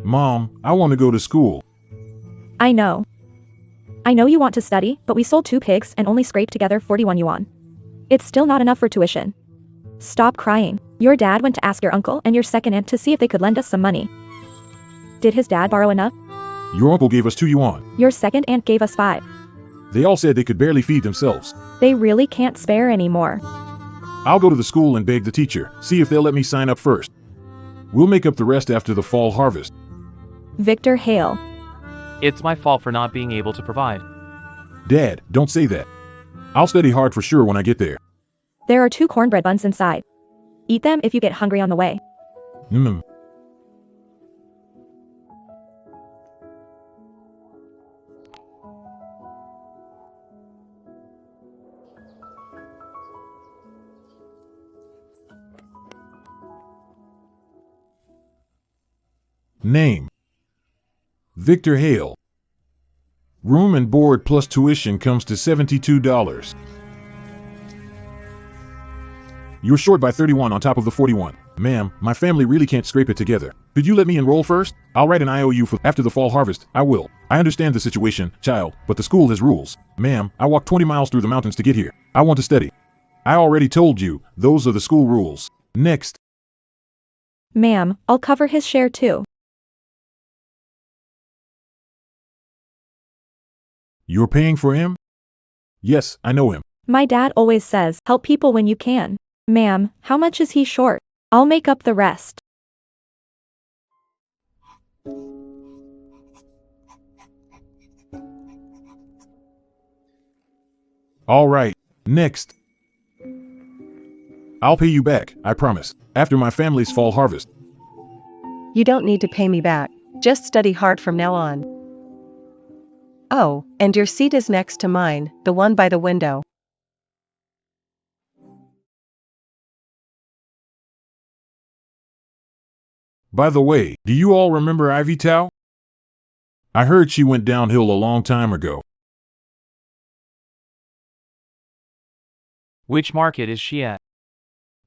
Mom, I want to go to school. I know. I know you want to study, but we sold 2 pigs and only scraped together 41 yuan. It's still not enough for tuition. Stop crying. Your dad went to ask your uncle and your second aunt to see if they could lend us some money. Did his dad borrow enough? Your uncle gave us 2 yuan. Your second aunt gave us 5. They all said they could barely feed themselves. They really can't spare anymore. I'll go to the school and beg the teacher, see if they'll let me sign up first. We'll make up the rest after the fall harvest. Victor Hale. It's my fault for not being able to provide. Dad, don't say that. I'll study hard for sure when I get there. There are 2 cornbread buns inside. Eat them if you get hungry on the way. Mm. Name: Victor Hale. Room and board plus tuition comes to $72. You're short by 31 on top of the 41. Ma'am, my family really can't scrape it together. Could you let me enroll first? I'll write an IOU for after the fall harvest. I will. I understand the situation, child, but the school has rules. Ma'am, I walked 20 miles through the mountains to get here. I want to study. I already told you, those are the school rules. Next. Ma'am, I'll cover his share too. You're paying for him? Yes, I know him. My dad always says, help people when you can. Ma'am, how much is he short? I'll make up the rest. All right, next. I'll pay you back, I promise, after my family's fall harvest. You don't need to pay me back. Just study hard from now on. Oh, and your seat is next to mine, the one by the window. By the way, do you all remember Ivy Tao? I heard she went downhill a long time ago. Which market is she at?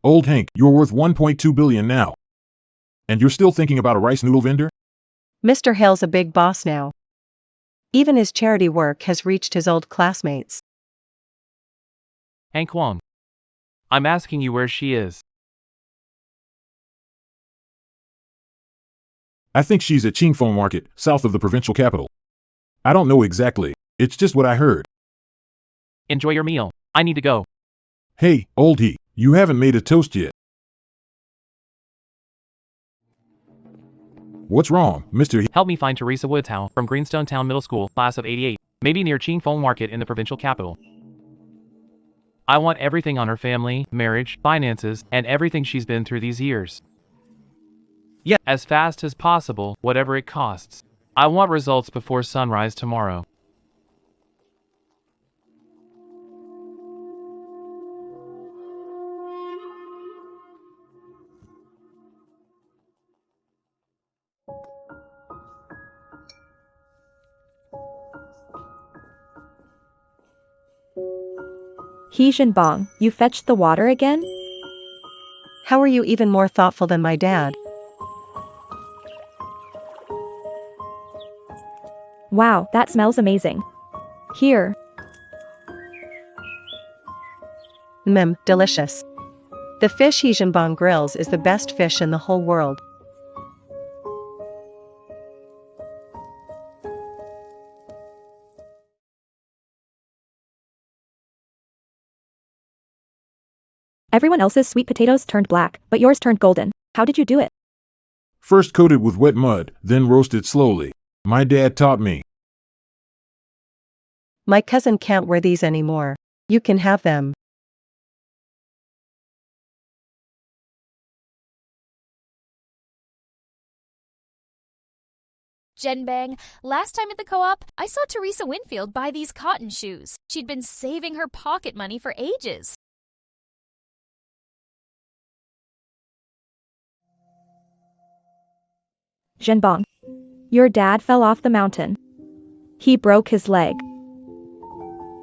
Old Hank, you're worth 1.2 billion now. And you're still thinking about a rice noodle vendor? Mr. Hale's a big boss now. Even his charity work has reached his old classmates. Hank Wong. I'm asking you where she is. I think she's at Qingfeng Market, south of the provincial capital. I don't know exactly. It's just what I heard. Enjoy your meal. I need to go. Hey, old he, you haven't made a toast yet. What's wrong, Mr. He? Help me find Theresa Woodtown from Greenstone Town Middle School, class of 88, maybe near Qingfeng Market in the provincial capital. I want everything on her family, marriage, finances, and everything she's been through these years. Yeah, as fast as possible, whatever it costs. I want results before sunrise tomorrow. He Jinbong, you fetched the water again? How are you even more thoughtful than my dad? Wow, that smells amazing. Here. Delicious. The fish he Jinbong grills is the best fish in the whole world. Everyone else's sweet potatoes turned black, but yours turned golden. How did you do it? First coated with wet mud, then roasted slowly. My dad taught me. My cousin can't wear these anymore. You can have them. Genbang, last time at the co-op, I saw Theresa Winfield buy these cotton shoes. She'd been saving her pocket money for ages. Jinbong. Your dad fell off the mountain. He broke his leg.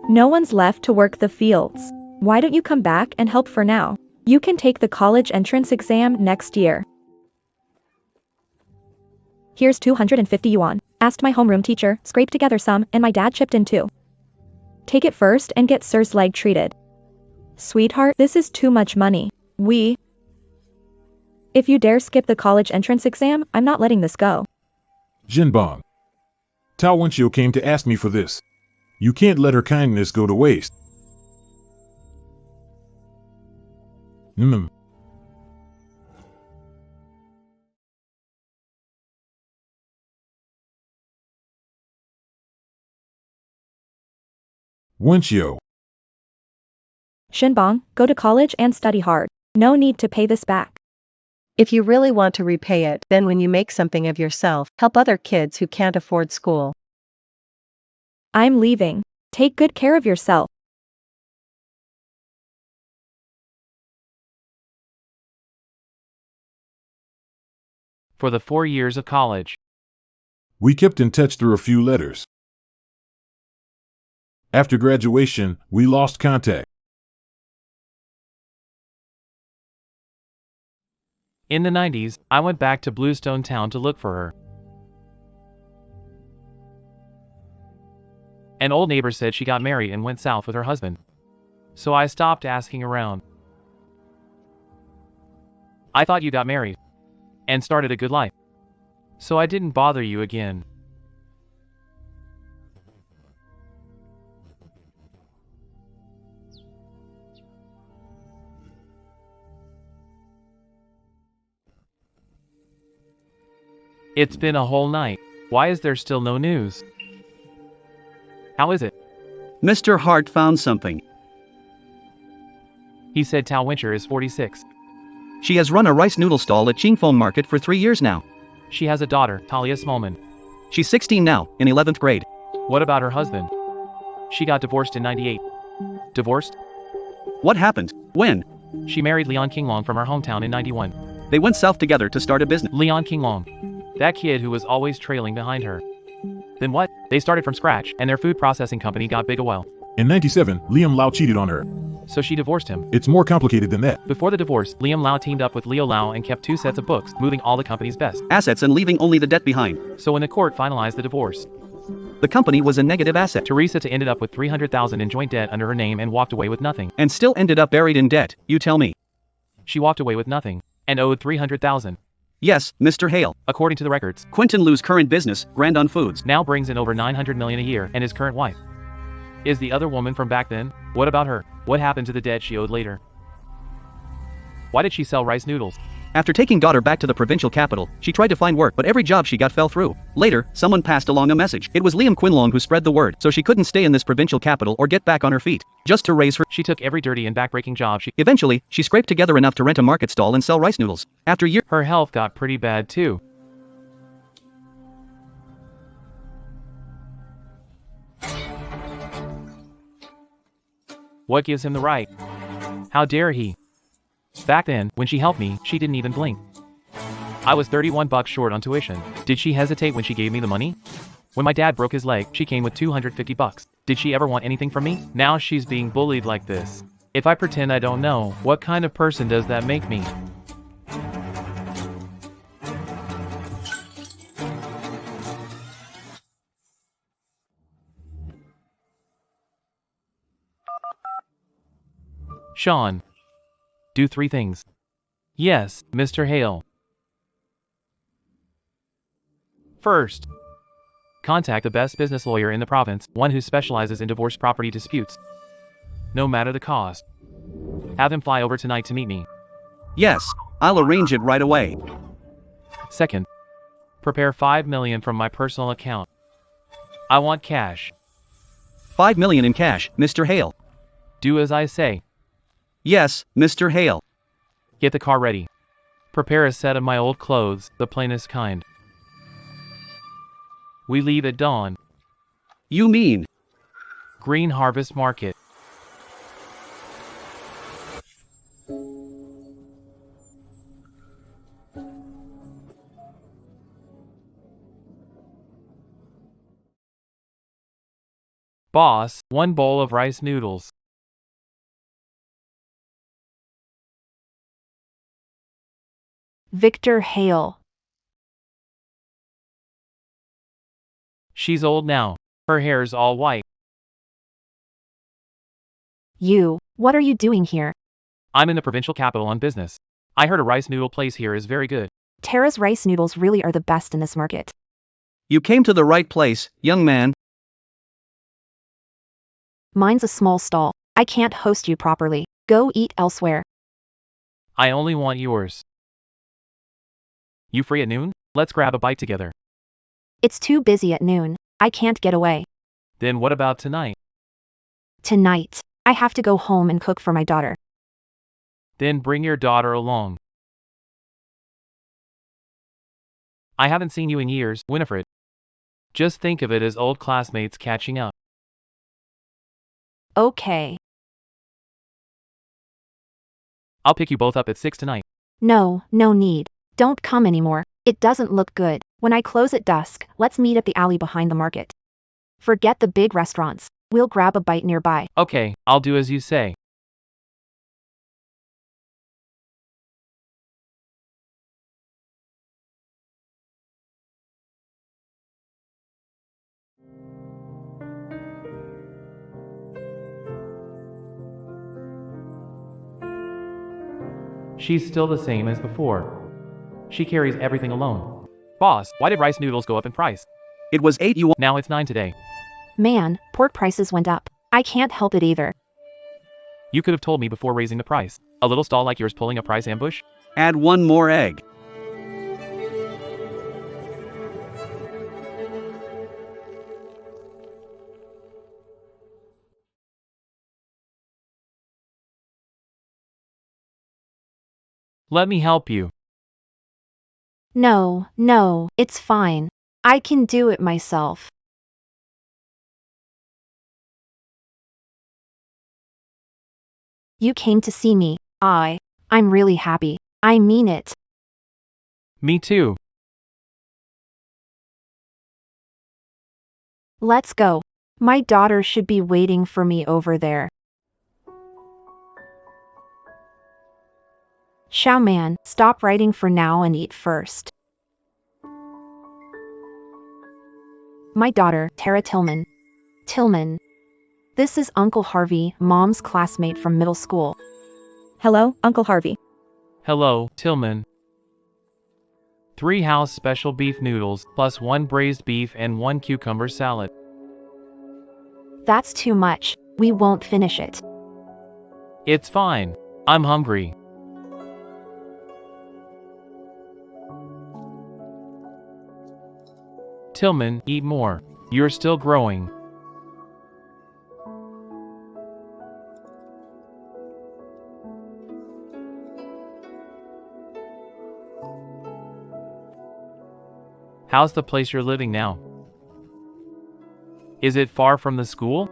No one's left to work the fields. Why don't you come back and help for now? You can take the college entrance exam next year. Here's 250 yuan. Asked my homeroom teacher, scraped together some, and my dad chipped in too. Take it first and get sir's leg treated. Sweetheart, this is too much money. If you dare skip the college entrance exam, I'm not letting this go. Jinbong. Tao Wenxiu came to ask me for this. You can't let her kindness go to waste. Wenxiu. Shinbong, go to college and study hard. No need to pay this back. If you really want to repay it, then when you make something of yourself, help other kids who can't afford school. I'm leaving. Take good care of yourself. For the 4 years of college. We kept in touch through a few letters. After graduation, we lost contact. In the 90s, I went back to Bluestone Town to look for her. An old neighbor said she got married and went south with her husband. So I stopped asking around. I thought you got married and started a good life. So I didn't bother you again. It's been a whole night. Why is there still no news? How is it? Mr. Hart found something. He said Tao Wincher is 46. She has run a rice noodle stall at Qingfeng Market for 3 years now. She has a daughter, Talia Smallman. She's 16 now, in 11th grade. What about her husband? She got divorced in 98. Divorced? What happened? When? She married Leon Kinglong from her hometown in 91. They went south together to start a business. Leon Kinglong. That kid who was always trailing behind her. Then what? They started from scratch, and their food processing company got big a while. In 97, Liam Lau cheated on her. So she divorced him. It's more complicated than that. Before the divorce, Liam Lau teamed up with Leo Lau and kept 2 sets of books, moving all the company's best assets and leaving only the debt behind. So when the court finalized the divorce, the company was a negative asset. Theresa ended up with 300,000 in joint debt under her name and walked away with nothing. And still ended up buried in debt, you tell me. She walked away with nothing and owed 300,000. Yes, Mr. Hale. According to the records, Quentin Liu's current business, Grandon Foods, now brings in over 900 million a year, and his current wife is the other woman from back then. What about her? What happened to the debt she owed later? Why did she sell rice noodles? After taking daughter back to the provincial capital, she tried to find work, but every job she got fell through. Later, someone passed along a message. It was Liam Quinlong who spread the word, so she couldn't stay in this provincial capital or get back on her feet. Just to raise her, She took every dirty and backbreaking job eventually, she scraped together enough to rent a market stall and sell rice noodles. After years, Her health got pretty bad too. What gives him the right? How dare he? Back then, when she helped me, she didn't even blink. I was 31 bucks short on tuition. Did she hesitate when she gave me the money? When my dad broke his leg, she came with 250 bucks. Did she ever want anything from me? Now she's being bullied like this. If I pretend I don't know, what kind of person does that make me? Sean. Do 3 things. Yes, Mr. Hale. First, contact the best business lawyer in the province, one who specializes in divorce property disputes. No matter the cost. Have him fly over tonight to meet me. yes, I'll arrange it right away. Second, prepare 5 million from my personal account. I want cash. 5 million in cash, Mr. Hale. Do as I say. Yes, Mr. Hale. Get the car ready. Prepare a set of my old clothes, the plainest kind. We leave at dawn. You mean? Green Harvest Market. Boss, 1 bowl of rice noodles. Victor Hale. She's old now. Her hair's all white. You, what are you doing here? I'm in the provincial capital on business. I heard a rice noodle place here is very good. Tara's rice noodles really are the best in this market. You came to the right place, young man. Mine's a small stall. I can't host you properly. Go eat elsewhere. I only want yours. You free at noon? Let's grab a bite together. It's too busy at noon. I can't get away. Then what about tonight? Tonight, I have to go home and cook for my daughter. Then bring your daughter along. I haven't seen you in years, Winifred. Just think of it as old classmates catching up. Okay. I'll pick you both up at 6 tonight. No, no need. Don't come anymore. It doesn't look good. When I close at dusk, let's meet at the alley behind the market. Forget the big restaurants. We'll grab a bite nearby. Okay, I'll do as you say. She's still the same as before. She carries everything alone. Boss, why did rice noodles go up in price? It was 8 you Now it's 9 today. Man, pork prices went up. I can't help it either. You could have told me before raising the price. A little stall like yours pulling a price ambush? add one more egg. Let me help you. No, no, it's fine. I can do it myself. You came to see me. I'm really happy. I mean it. Me too. Let's go. My daughter should be waiting for me over there. Xiao Man, stop writing for now and eat first. My daughter, Tara Tillman. Tillman. This is Uncle Harvey, Mom's classmate from middle school. Hello, Uncle Harvey. Hello, Tillman. 3 house special beef noodles, plus 1 braised beef and 1 cucumber salad. That's too much. We won't finish it. It's fine. I'm hungry. Tillman, eat more. You're still growing. How's the place you're living now? Is it far from the school?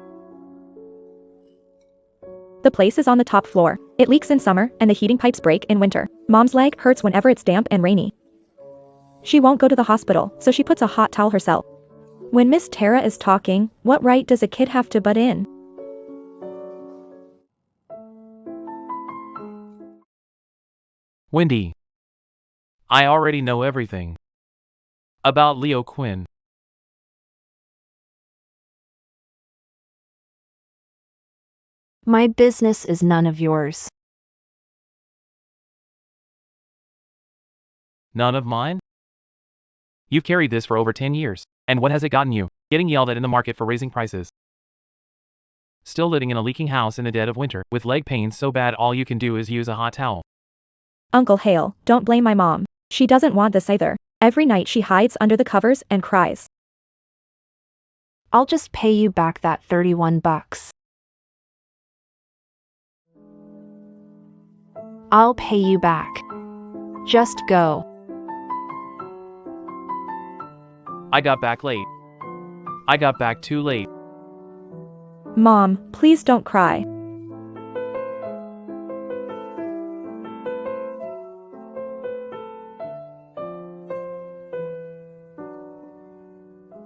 The place is on the top floor. It leaks in summer, and the heating pipes break in winter. Mom's leg hurts whenever it's damp and rainy. She won't go to the hospital, so she puts a hot towel herself. When Miss Tara is talking, what right does a kid have to butt in? Wendy. I already know everything. About Leo Quinn. My business is none of yours. None of mine? You've carried this for over 10 years. And what has it gotten you? Getting yelled at in the market for raising prices. Still living in a leaking house in the dead of winter, with leg pains so bad all you can do is use a hot towel. Uncle Hale, don't blame my mom. She doesn't want this either. Every night she hides under the covers and cries. I'll just pay you back that $31. I'll pay you back. Just go. I got back late. I got back too late. Mom, please don't cry.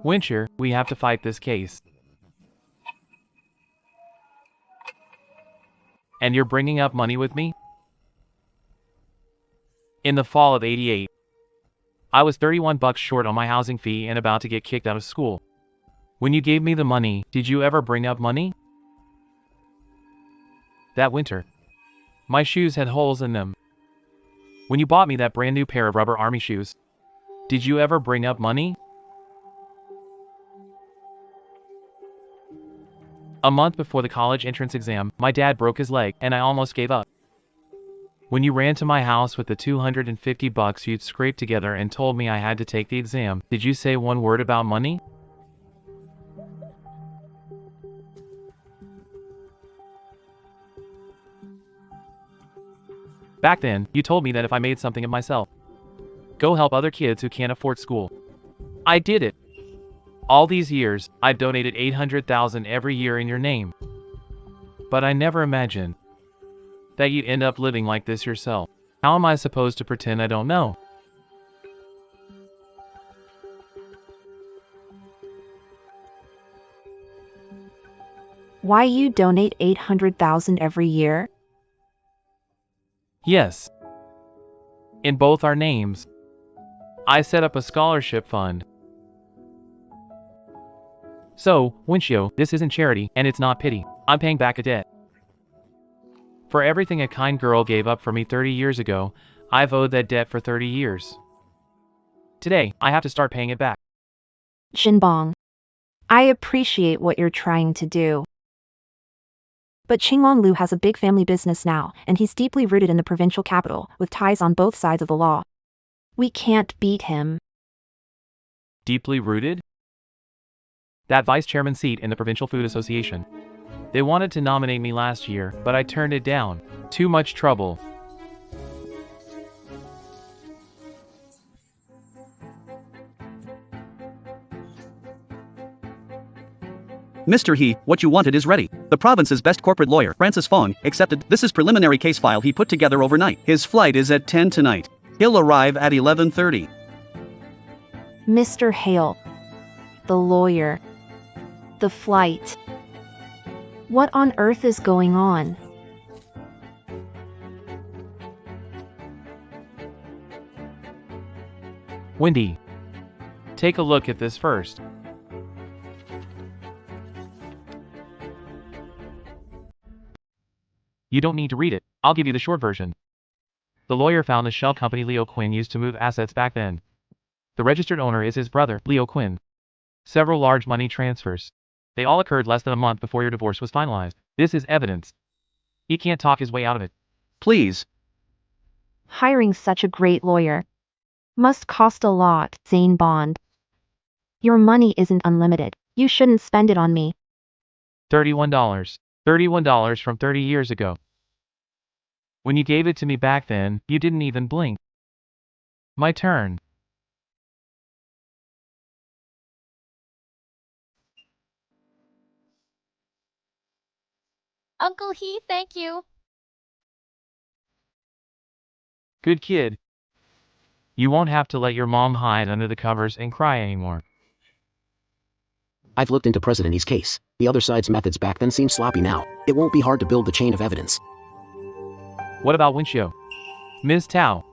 Wincher, we have to fight this case. And you're bringing up money with me? In the fall of '88, I was $31 short on my housing fee and about to get kicked out of school. When you gave me the money, did you ever bring up money? That winter, my shoes had holes in them. When you bought me that brand new pair of rubber army shoes, did you ever bring up money? A month before the college entrance exam, my dad broke his leg and I almost gave up. When you ran to my house with the $250 you'd scraped together and told me I had to take the exam, did you say one word about money? Back then, you told me that if I made something of myself, go help other kids who can't afford school. I did it. All these years, I've donated $800,000 every year in your name. But I never imagined that you'd end up living like this yourself. How am I supposed to pretend I don't know? Why you donate $800,000 every year? Yes. In both our names. I set up a scholarship fund. So, Winchio, this isn't charity, and it's not pity. I'm paying back a debt. For everything a kind girl gave up for me 30 years ago, I've owed that debt for 30 years. Today, I have to start paying it back. Shinbong. I appreciate what you're trying to do. But Qinglong Lu has a big family business now, and he's deeply rooted in the provincial capital, with ties on both sides of the law. We can't beat him. Deeply rooted? That vice chairman seat in the Provincial Food Association. They wanted to nominate me last year, but I turned it down. Too much trouble. Mr. He, what you wanted is ready. The province's best corporate lawyer, Francis Fong, accepted. This is preliminary case file he put together overnight. His flight is at 10 tonight. He'll arrive at 11:30. Mr. Hale. The lawyer. The flight. What on earth is going on? Wendy, take a look at this first. You don't need to read it. I'll give you the short version. The lawyer found the shell company Leo Quinn used to move assets back then. The registered owner is his brother, Leo Quinn. Several large money transfers. They all occurred less than a month before your divorce was finalized. This is evidence. He can't talk his way out of it. Please. Hiring such a great lawyer must cost a lot, Zane Bond. Your money isn't unlimited. You shouldn't spend it on me. $31. $31 from 30 years ago. When you gave it to me back then, you didn't even blink. My turn. Uncle He, thank you. Good kid. You won't have to let your mom hide under the covers and cry anymore. I've looked into President Yi's case. The other side's methods back then seem sloppy now. It won't be hard to build the chain of evidence. What about Winchio? Ms. Tao.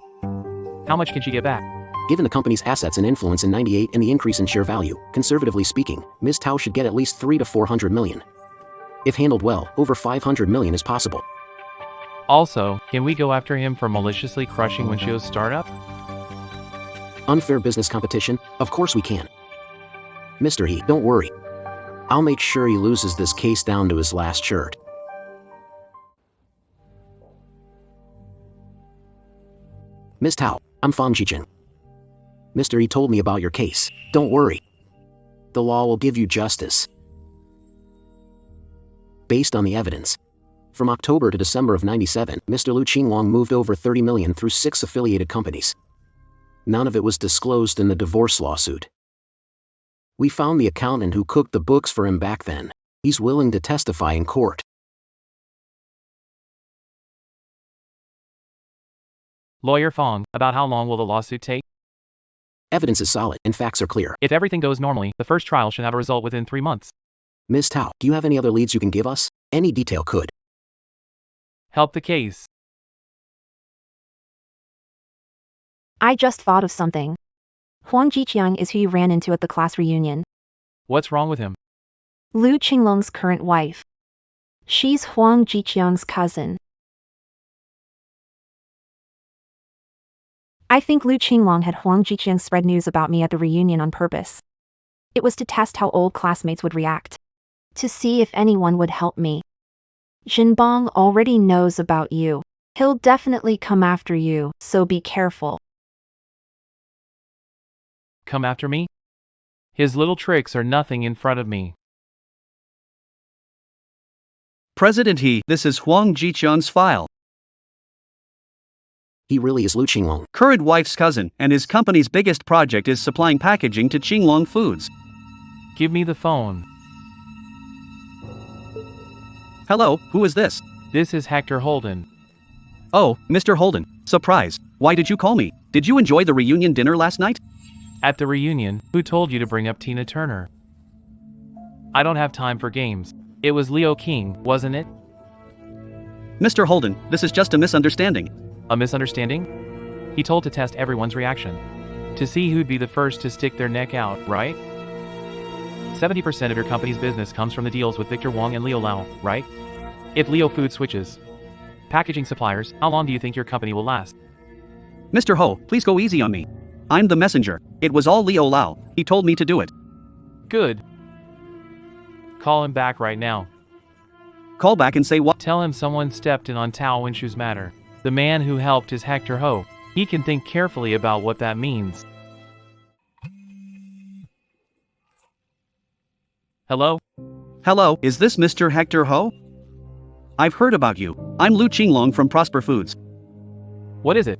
How much can she get back? Given the company's assets and influence in '98 and the increase in share value, conservatively speaking, Ms. Tao should get at least 300 to 400 million. If handled well, over 500 million is possible. Also, can we go after him for maliciously crushing Winchio's startup? Unfair business competition? Of course we can. Mr. He, don't worry. I'll make sure he loses this case down to his last shirt. Ms. Tao, I'm Fang Jijin. Mr. He told me about your case. Don't worry. The law will give you justice. Based on the evidence. From October to December of '97, Mr. Lu Qinglong moved over 30 million through 6 affiliated companies. None of it was disclosed in the divorce lawsuit. We found the accountant who cooked the books for him back then. He's willing to testify in court. Lawyer Fong, about how long will the lawsuit take? Evidence is solid and facts are clear. If everything goes normally, the first trial should have a result within 3 months. Ms. Tao, do you have any other leads you can give us? Any detail could help the case. I just thought of something. Huang Jiqiang is who you ran into at the class reunion. What's wrong with him? Lu Qinglong's current wife. She's Huang Jiqiang's cousin. I think Lu Qinglong had Huang Jiqiang spread news about me at the reunion on purpose. It was to test how old classmates would react. To see if anyone would help me. Jinbong already knows about you. He'll definitely come after you, so be careful. Come after me? His little tricks are nothing in front of me. President He, this is Huang Jiqiang's file. He really is Lu Qinglong. Current wife's cousin, and his company's biggest project is supplying packaging to Qinglong Foods. Give me the phone. Hello, who is this? This is Hector Holden. Oh, Mr. Holden, surprise. Why did you call me? Did you enjoy the reunion dinner last night? At the reunion, who told you to bring up Tina Turner? I don't have time for games. It was Leo King, wasn't it? Mr. Holden, this is just a misunderstanding. A misunderstanding? He told to test everyone's reaction. To see who'd be the first to stick their neck out, right? 70% of your company's business comes from the deals with Victor Wong and Leo Lau, right? If Leo Food switches packaging suppliers, how long do you think your company will last? Mr. Ho, please go easy on me. I'm the messenger. It was all Leo Lau. He told me to do it. Good. Call him back right now. Call back and say what? Tell him someone stepped in on Tao Winshu's matter. The man who helped is Hector Ho. He can think carefully about what that means. Hello? Hello, is this Mr. Hector Ho? I've heard about you. I'm Lu Qinglong from Prosper Foods. What is it?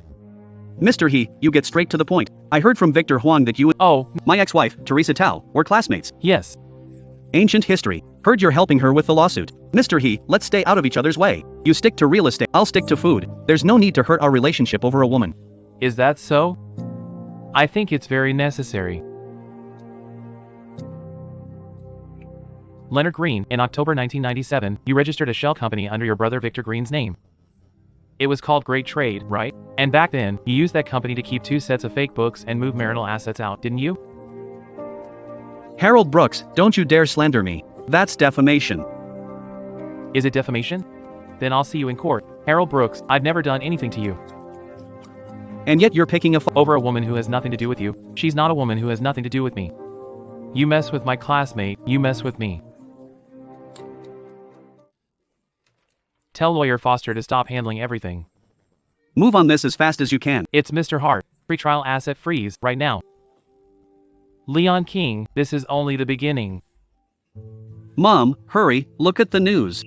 Mr. He, you get straight to the point. I heard from Victor Huang that you and Oh, my ex-wife, Theresa Tao, were classmates. yes. Ancient history. Heard you're helping her with the lawsuit. Mr. He, let's stay out of each other's way. You stick to real estate, I'll stick to food. There's no need to hurt our relationship over a woman. Is that so? I think it's very necessary. Leonard Green, in October 1997, you registered a shell company under your brother Victor Green's name. It was called Great Trade, right? And back then, you used that company to keep 2 sets of fake books and move marital assets out, didn't you? Harold Brooks, don't you dare slander me. That's defamation. Is it defamation? Then I'll see you in court. Harold Brooks, I've never done anything to you. And yet you're picking a fight Over a woman who has nothing to do with you. She's not a woman who has nothing to do with me. You mess with my classmate, you mess with me. Tell lawyer Foster to stop handling everything. Move on this as fast as you can. It's Mr. Hart. Pretrial asset freeze, right now. Leon King, this is only the beginning. Mom, hurry, look at the news.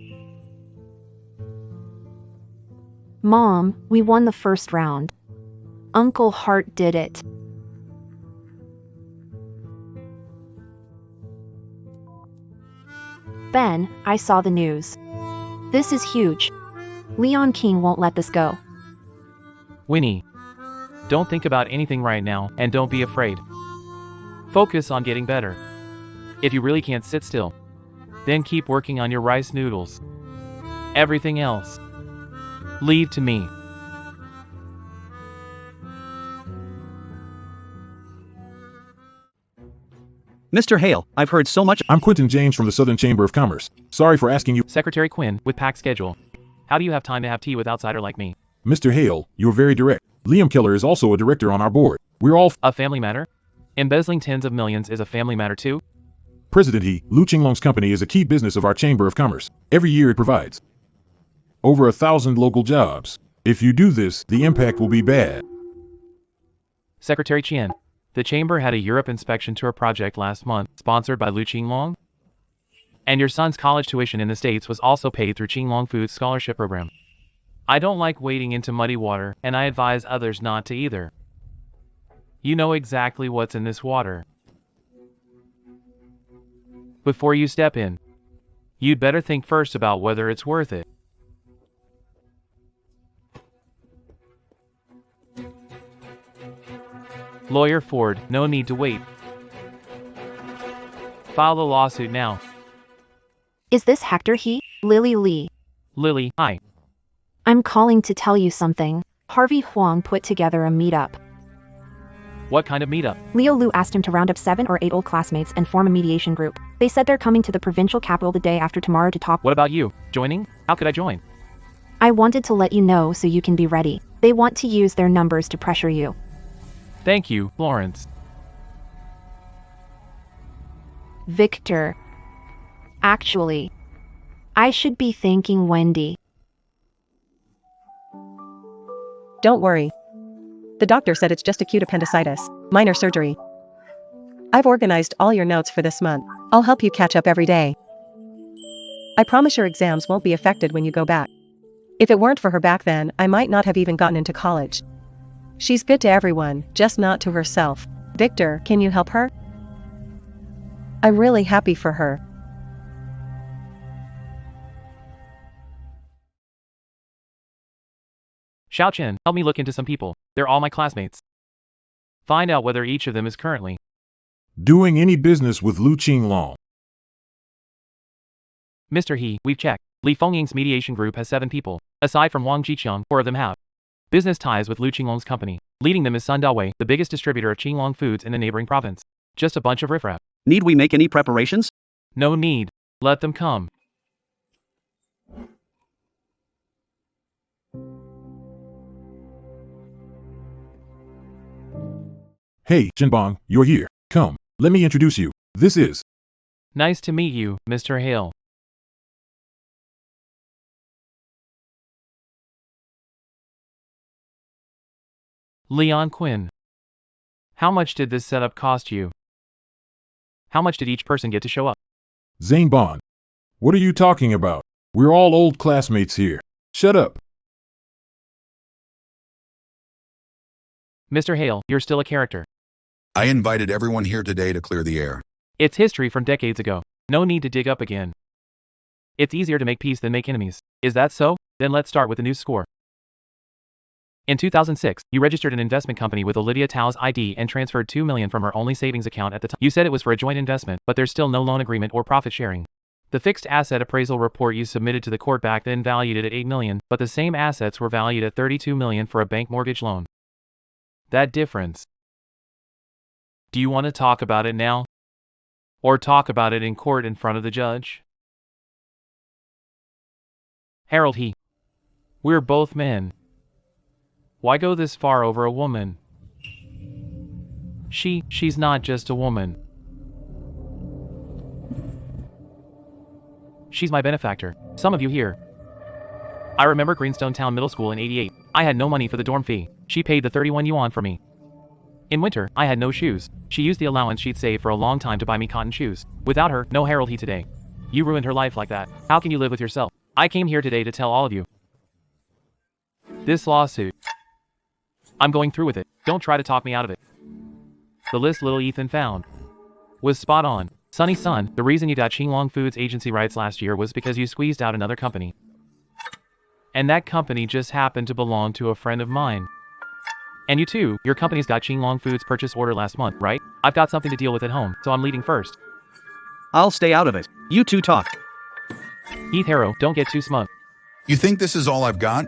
Mom, we won the first round. Uncle Hart did it. Ben, I saw the news. This is huge. Leon King won't let this go. Winnie. Don't think about anything right now, and don't be afraid. Focus on getting better. If you really can't sit still, then keep working on your rice noodles. Everything else, leave to me. Mr. Hale, I've heard so much. I'm Quentin James from the Southern Chamber of Commerce. Sorry for asking you. Secretary Quinn, with packed schedule. How do you have time to have tea with outsider like me? Mr. Hale, you're very direct. Liam Keller is also a director on our board. We're all A family matter? Embezzling tens of millions is a family matter too? President He, Lu Qinglong's company is a key business of our Chamber of Commerce. Every year it provides over 1,000 local jobs. If you do this, the impact will be bad. Secretary Chien, the Chamber had a Europe inspection tour project last month, sponsored by Lu Qinglong. And your son's college tuition in the States was also paid through Qinglong Foods Scholarship Program. I don't like wading into muddy water, and I advise others not to either. You know exactly what's in this water. Before you step in, you'd better think first about whether it's worth it. Lawyer Ford, no need to wait. File the lawsuit now. Is this Hector He? Lily Lee. Lily, hi. I'm calling to tell you something. Harvey Huang put together a meetup. What kind of meetup? Leo Lu asked him to round up 7 or 8 old classmates and form a mediation group. They said they're coming to the provincial capital the day after tomorrow to talk. What about you? Joining? How could I join? I wanted to let you know so you can be ready. They want to use their numbers to pressure you. Thank you, Florence. Victor. Actually, I should be thanking Wendy. Don't worry. The doctor said it's just acute appendicitis, minor surgery. I've organized all your notes for this month. I'll help you catch up every day. I promise your exams won't be affected when you go back. If it weren't for her back then, I might not have even gotten into college. She's good to everyone, just not to herself. Victor, can you help her? I'm really happy for her. Xiao Chen, help me look into some people. They're all my classmates. Find out whether each of them is currently Doing any business with Lu Qinglong. Mr. He, we've checked. Li Fengying's mediation group has 7 people. Aside from Wang Jiqiang, 4 of them have business ties with Lu Qinglong's company. Leading them is Sun Dawei, the biggest distributor of Qinglong foods in the neighboring province. Just a bunch of riffraff. Need we make any preparations? No need. Let them come. Hey, Shinbong, you're here. Come, let me introduce you. This is Nice to meet you, Mr. Hale. Leon Quinn. How much did this setup cost you? How much did each person get to show up? Zane Bond. What are you talking about? We're all old classmates here. Shut up. Mr. Hale, you're still a character. I invited everyone here today to clear the air. It's history from decades ago. No need to dig up again. It's easier to make peace than make enemies. Is that so? Then let's start with the news score. In 2006, you registered an investment company with Olivia Tao's ID and transferred 2 million from her only savings account at the time. You said it was for a joint investment, but there's still no loan agreement or profit sharing. The fixed asset appraisal report you submitted to the court back then valued it at 8 million, but the same assets were valued at 32 million for a bank mortgage loan. That difference. Do you want to talk about it now? Or talk about it in court in front of the judge? Harold He. We're both men. Why go this far over a woman? She's not just a woman. She's my benefactor. Some of you here. I remember Greenstone Town Middle School in '88. I had no money for the dorm fee. She paid the 31 yuan for me. In winter, I had no shoes. She used the allowance she'd saved for a long time to buy me cotton shoes. Without her, no Harold He today. You ruined her life like that. How can you live with yourself? I came here today to tell all of you. This lawsuit. I'm going through with it. Don't try to talk me out of it. The list little Ethan found was spot on. Sonny son, the reason you got Qinglong Foods agency rights last year was because you squeezed out another company. And that company just happened to belong to a friend of mine. And you too, your company's got Qinglong Foods purchase order last month, right? I've got something to deal with at home, so I'm leading first. I'll stay out of it. You two talk. Heath Harrow, don't get too smug. You think this is all I've got?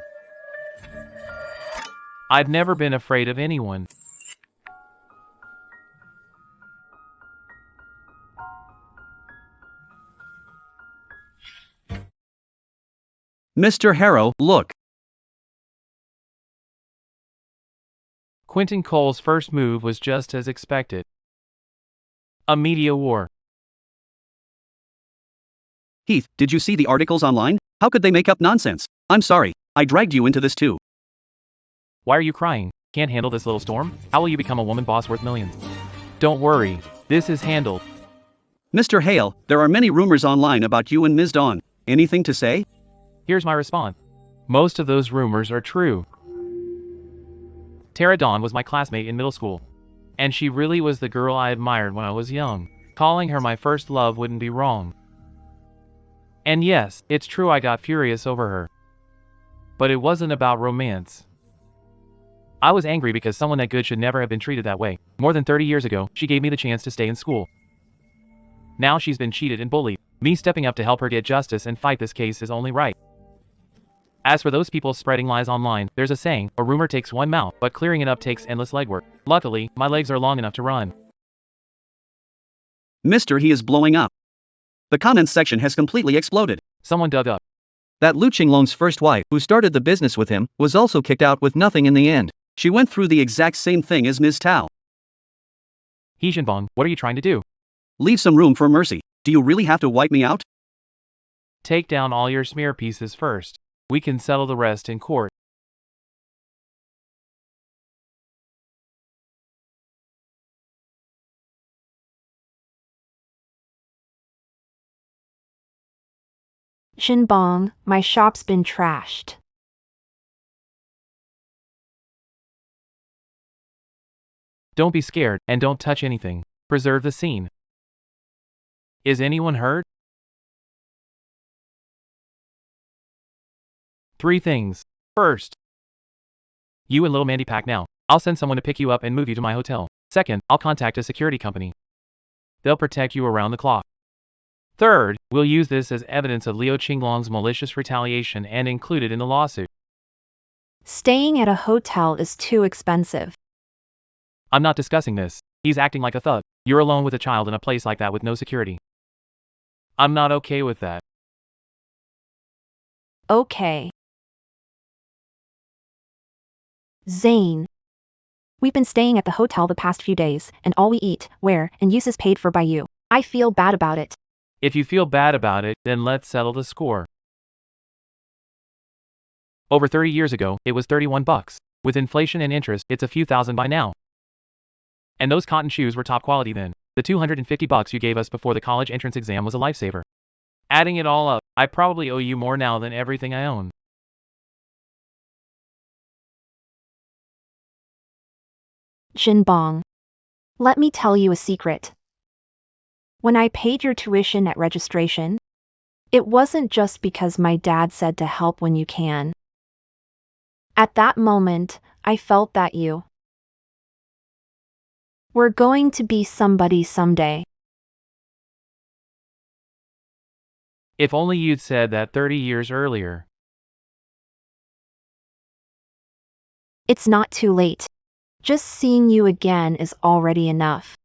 I've never been afraid of anyone. Mr. Harrow, look. Quentin Cole's first move was just as expected. A media war. Heath, did you see the articles online? How could they make up nonsense? I'm sorry, I dragged you into this too. Why are you crying? Can't handle this little storm? How will you become a woman boss worth millions? Don't worry, this is handled. Mr. Hale, there are many rumors online about you and Ms. Dawn. Anything to say? Here's my response. Most of those rumors are true. Tara Dawn was my classmate in middle school. And she really was the girl I admired when I was young. Calling her my first love wouldn't be wrong. And yes, it's true I got furious over her. But it wasn't about romance. I was angry because someone that good should never have been treated that way. More than 30 years ago, she gave me the chance to stay in school. Now she's been cheated and bullied. Me stepping up to help her get justice and fight this case is only right. As for those people spreading lies online, there's a saying, a rumor takes one mouth, but clearing it up takes endless legwork. Luckily, my legs are long enough to run. Mr. He is blowing up. The comments section has completely exploded. Someone dug up. That Lu Qinglong's first wife, who started the business with him, was also kicked out with nothing in the end. She went through the exact same thing as Ms. Tao. He Jinbong, what are you trying to do? Leave some room for mercy. Do you really have to wipe me out? Take down all your smear pieces first. We can settle the rest in court. Jinbong, my shop's been trashed. Don't be scared, and don't touch anything. Preserve the scene. Is anyone hurt? 3 things. First, you and little Mandy pack now. I'll send someone to pick you up and move you to my hotel. Second, I'll contact a security company. They'll protect you around the clock. Third, we'll use this as evidence of Liu Qinglong's malicious retaliation and include it in the lawsuit. Staying at a hotel is too expensive. I'm not discussing this. He's acting like a thug. You're alone with a child in a place like that with no security. I'm not okay with that. Okay. Zane. We've been staying at the hotel the past few days, and all we eat, wear, and use is paid for by you. I feel bad about it. If you feel bad about it, then let's settle the score. Over 30 years ago, it was $31. With inflation and interest, it's a few thousand by now. And those cotton shoes were top quality then. The $250 you gave us before the college entrance exam was a lifesaver. Adding it all up, I probably owe you more now than everything I own. Jinbong. Let me tell you a secret. When I paid your tuition at registration, it wasn't just because my dad said to help when you can. At that moment, I felt that you were going to be somebody someday. If only you'd said that 30 years earlier. It's not too late. Just seeing you again is already enough.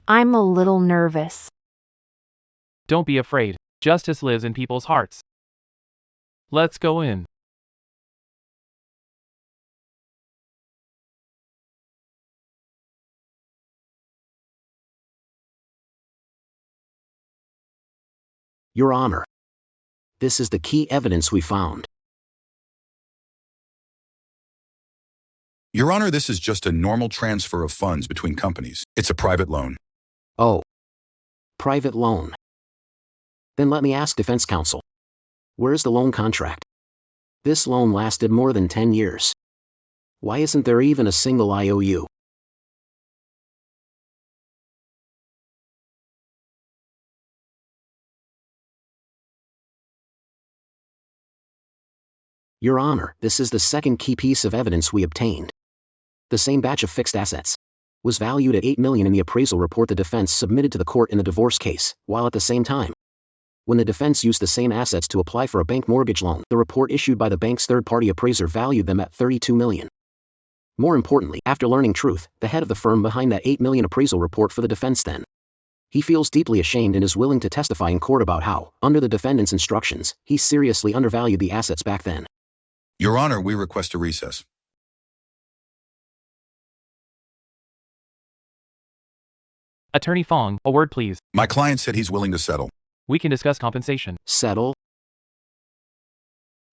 I'm a little nervous. Don't be afraid. Justice lives in people's hearts. Let's go in. Your Honor. This is the key evidence we found. Your Honor, this is just a normal transfer of funds between companies. It's a private loan. Oh. Private loan. Then let me ask defense counsel. Where's the loan contract? This loan lasted more than 10 years. Why isn't there even a single IOU? Your Honor, this is the second key piece of evidence we obtained. The same batch of fixed assets was valued at $8 million in the appraisal report the defense submitted to the court in the divorce case, while at the same time, when the defense used the same assets to apply for a bank mortgage loan, the report issued by the bank's third-party appraiser valued them at $32 million. More importantly, after learning truth, the head of the firm behind that $8 million appraisal report for the defense then, he feels deeply ashamed and is willing to testify in court about how, under the defendant's instructions, he seriously undervalued the assets back then. Your Honor, we request a recess. Attorney Fong, a word please. My client said he's willing to settle. We can discuss compensation. Settle?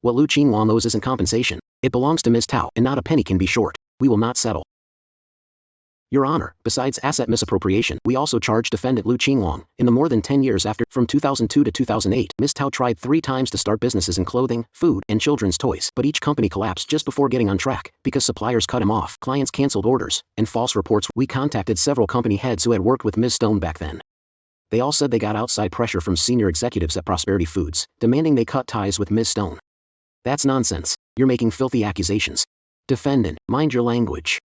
What Liu Qinglong owes isn't compensation. It belongs to Ms. Tao, and not a penny can be short. We will not settle. Your Honor, besides asset misappropriation, we also charge defendant Liu Qinglong. In the more than 10 years after, from 2002 to 2008, Ms. Tao tried 3 times to start businesses in clothing, food, and children's toys, but each company collapsed just before getting on track, because suppliers cut him off, clients canceled orders, and false reports. We contacted several company heads who had worked with Ms. Stone back then. They all said they got outside pressure from senior executives at Prosperity Foods, demanding they cut ties with Ms. Stone. That's nonsense. You're making filthy accusations. Defendant, mind your language.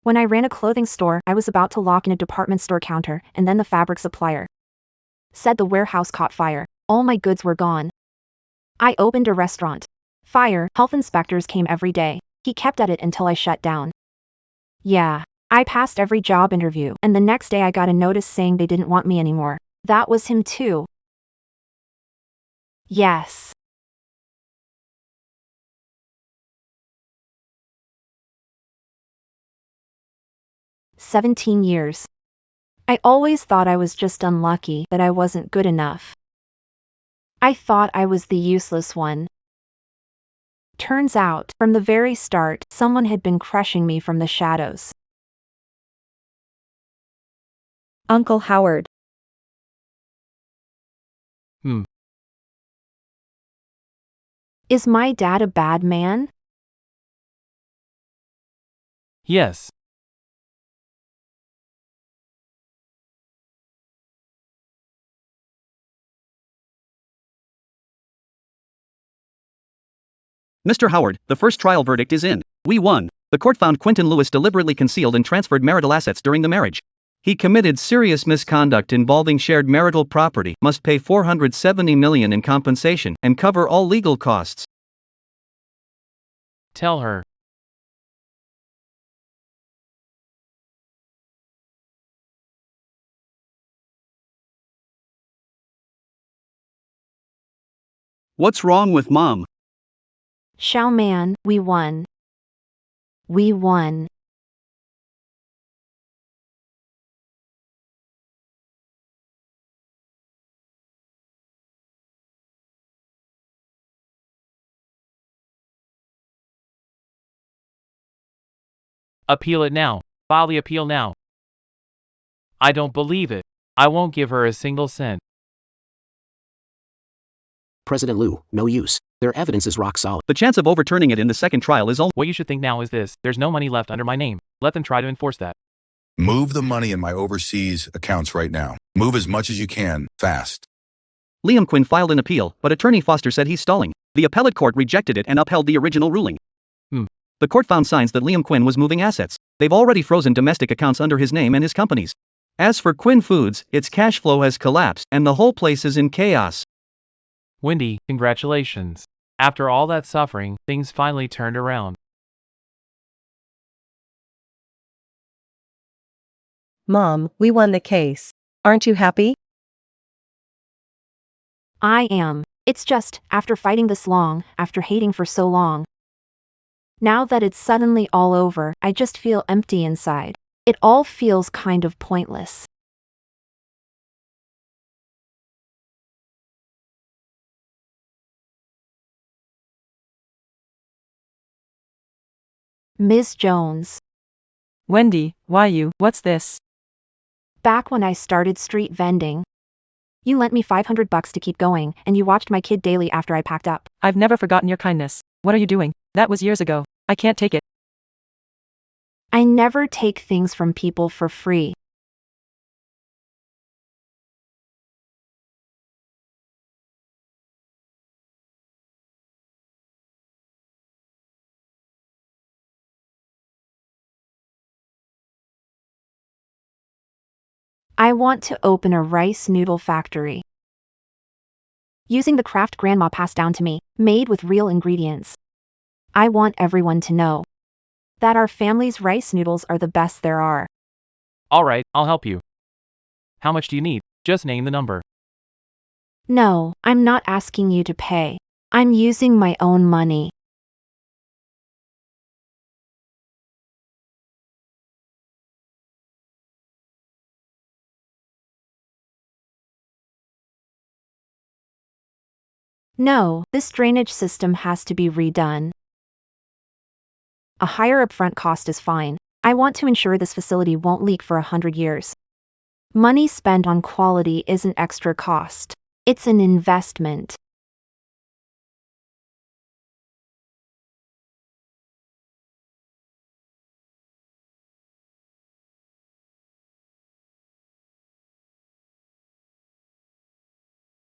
When I ran a clothing store, I was about to lock in a department store counter, and then the fabric supplier said the warehouse caught fire. All my goods were gone. I opened a restaurant. Fire, health inspectors came every day. He kept at it until I shut down. Yeah, I passed every job interview, and the next day I got a notice saying they didn't want me anymore. That was him too. Yes. "17 years. I always thought I was just unlucky that I wasn't good enough. I thought I was the useless one. Turns out, from the very start, someone had been crushing me from the shadows." Uncle Howard. Is my dad a bad man? Yes. Mr. Howard, the first trial verdict is in. We won. The court found Quentin Lewis deliberately concealed and transferred marital assets during the marriage. He committed serious misconduct involving shared marital property, must pay $470 million in compensation, and cover all legal costs. Tell her. What's wrong with Mom? Xiao Man, we won. We won. Appeal it now. File the appeal now. I don't believe it. I won't give her a single cent. President Liu, no use. Their evidence is rock solid. The chance of overturning it in the second trial is What you should think now is this: there's no money left under my name. Let them try to enforce that. Move the money in my overseas accounts right now. Move as much as you can, fast. Liam Quinn filed an appeal, but Attorney Foster said he's stalling. The appellate court rejected it and upheld the original ruling. The court found signs that Liam Quinn was moving assets. They've already frozen domestic accounts under his name and his company's. As for Quinn Foods, its cash flow has collapsed, and the whole place is in chaos. Wendy, congratulations. After all that suffering, things finally turned around. Mom, we won the case. Aren't you happy? I am. It's just, after fighting this long, after hating for so long, now that it's suddenly all over, I just feel empty inside. It all feels kind of pointless. Ms. Jones. Wendy, why you? What's this? Back when I started street vending, you lent me $500 to keep going, and you watched my kid daily after I packed up. I've never forgotten your kindness. What are you doing? That was years ago. I can't take it. I never take things from people for free. I want to open a rice noodle factory. Using the craft grandma passed down to me, made with real ingredients. I want everyone to know that our family's rice noodles are the best there are. Alright, I'll help you. How much do you need? Just name the number. No, I'm not asking you to pay. I'm using my own money. No, this drainage system has to be redone. A higher upfront cost is fine. I want to ensure this facility won't leak for 100 years. Money spent on quality isn't extra cost. It's an investment.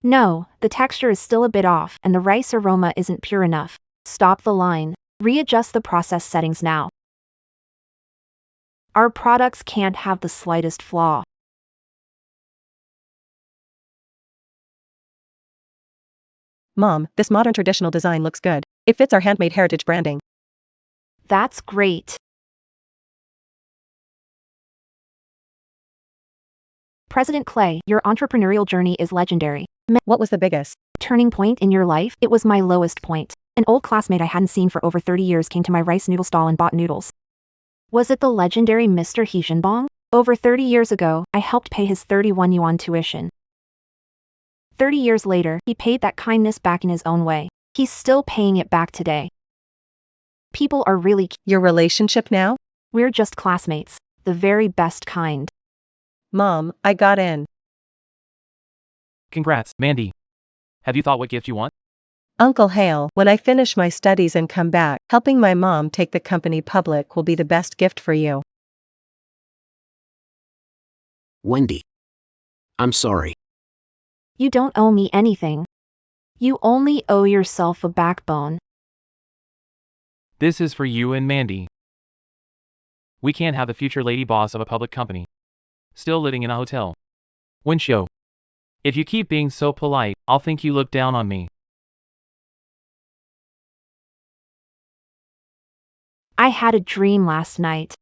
No, the texture is still a bit off and the rice aroma isn't pure enough. Stop the line. Readjust the process settings now. Our products can't have the slightest flaw. Mom, this modern traditional design looks good. It fits our handmade heritage branding. That's great. President Clay, your entrepreneurial journey is legendary. What was the biggest Turning point in your life? It was my lowest point. An old classmate I hadn't seen for over 30 years came to my rice noodle stall and bought noodles. Was it the legendary Mr. Heejinbong? Over 30 years ago, I helped pay his 31 yuan tuition. 30 years later, he paid that kindness back in his own way. He's still paying it back today. People are really your relationship now? We're just classmates. The very best kind. Mom, I got in. Congrats, Mandy. Have you thought what gift you want? Uncle Hale, when I finish my studies and come back, helping my mom take the company public will be the best gift for you. Wendy. I'm sorry. You don't owe me anything. You only owe yourself a backbone. This is for you and Mandy. We can't have the future lady boss of a public company still living in a hotel. Winshio. If you keep being so polite, I'll think you look down on me. I had a dream last night.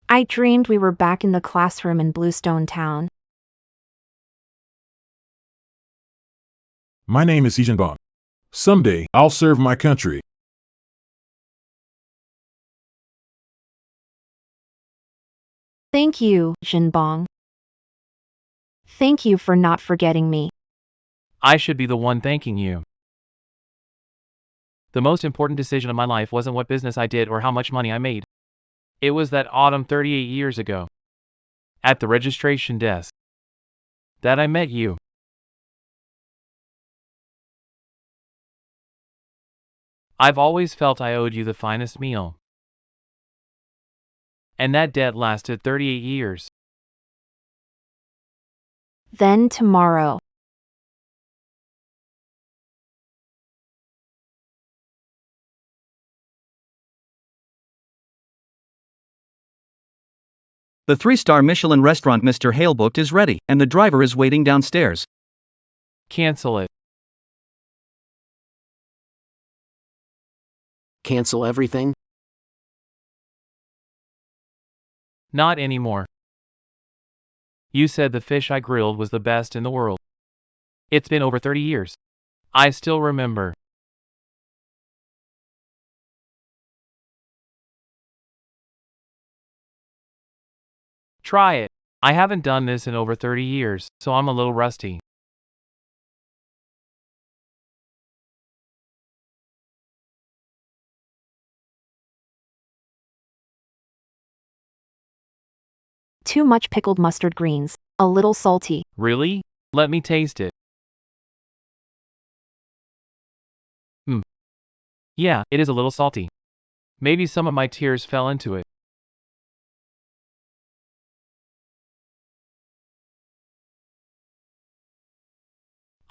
I dreamed we were back in the classroom in Bluestone Town. My name is Heejinbong. Someday, I'll serve my country. Thank you, Jinbong. Thank you for not forgetting me. I should be the one thanking you. The most important decision of my life wasn't what business I did or how much money I made. It was that autumn 38 years ago, at the registration desk, that I met you. I've always felt I owed you the finest meal. And that debt lasted 38 years. Then tomorrow. The 3-star Michelin restaurant Mr. Hale booked is ready, and the driver is waiting downstairs. Cancel it. Cancel everything? Not anymore. You said the fish I grilled was the best in the world. It's been over 30 years. I still remember. Try it. I haven't done this in over 30 years, so I'm a little rusty. Too much pickled mustard greens. A little salty. Really? Let me taste it. Yeah, it is a little salty. Maybe some of my tears fell into it.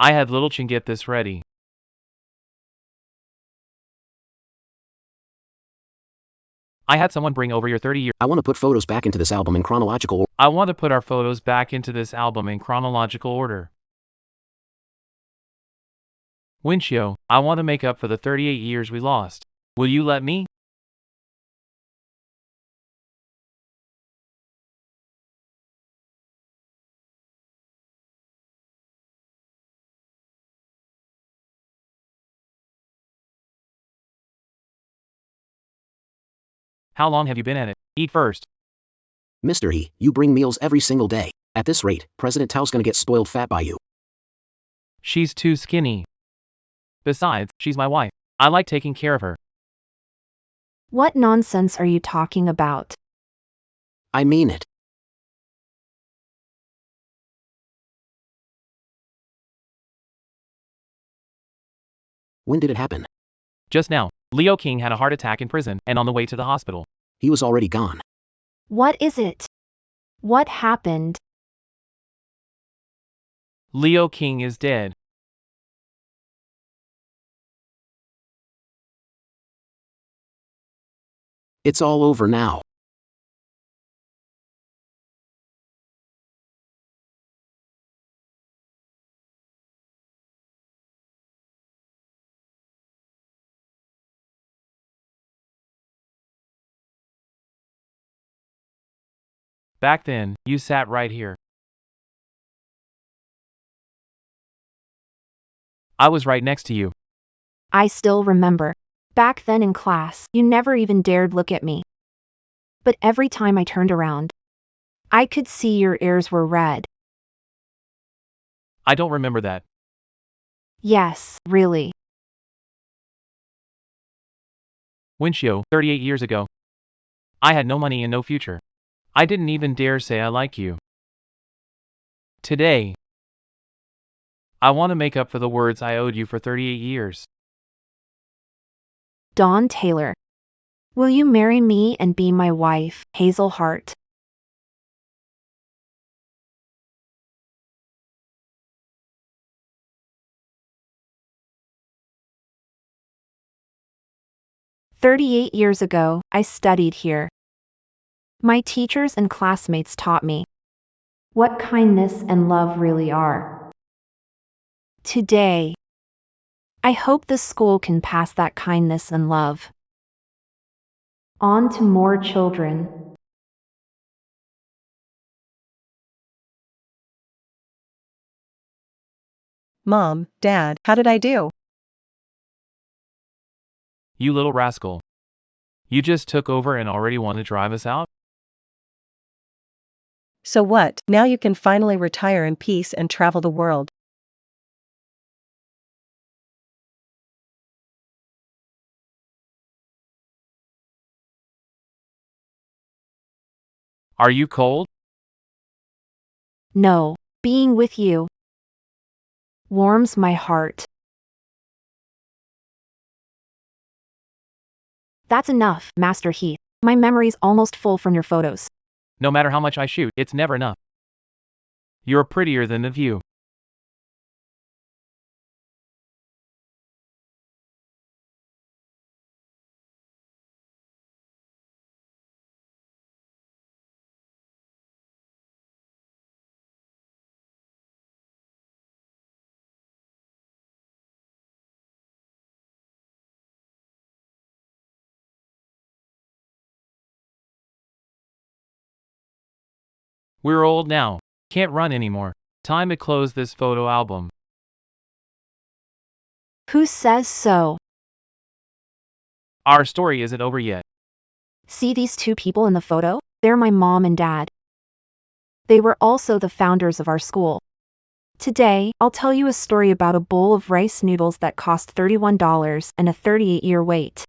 I had little Chin get this ready. I had someone bring over your 30-year. I want to put photos back into this album in chronological order. I want to put our photos back into this album in chronological order. Winchio, I want to make up for the 38 years we lost. Will you let me? How long have you been at it? Eat first. Mr. He, you bring meals every single day. At this rate, President Tao's gonna get spoiled fat by you. She's too skinny. Besides, she's my wife. I like taking care of her. What nonsense are you talking about? I mean it. When did it happen? Just now, Leo King had a heart attack in prison and on the way to the hospital. He was already gone. What is it? What happened? Leo King is dead. It's all over now. Back then, you sat right here. I was right next to you. I still remember. Back then in class, you never even dared look at me. But every time I turned around, I could see your ears were red. I don't remember that. Yes, really. Winchio, 38 years ago. I had no money and no future. I didn't even dare say I like you. Today, I want to make up for the words I owed you for 38 years. Dawn Taylor. Will you marry me and be my wife, Hazel Hart? "38 years ago, I studied here. My teachers and classmates taught me what kindness and love really are. Today, I hope the school can pass that kindness and love on to more children." Mom, Dad, how did I do? You little rascal. You just took over and already want to drive us out? So what, now you can finally retire in peace and travel the world. Are you cold? No, being with you warms my heart. That's enough, Master Heath. My memory's almost full from your photos. No matter how much I shoot, it's never enough. You're prettier than the view. We're old now. Can't run anymore. Time to close this photo album. Who says so? Our story isn't over yet. See these two people in the photo? They're my mom and dad. They were also the founders of our school. Today, I'll tell you a story about a bowl of rice noodles that cost $31 and a 38-year wait.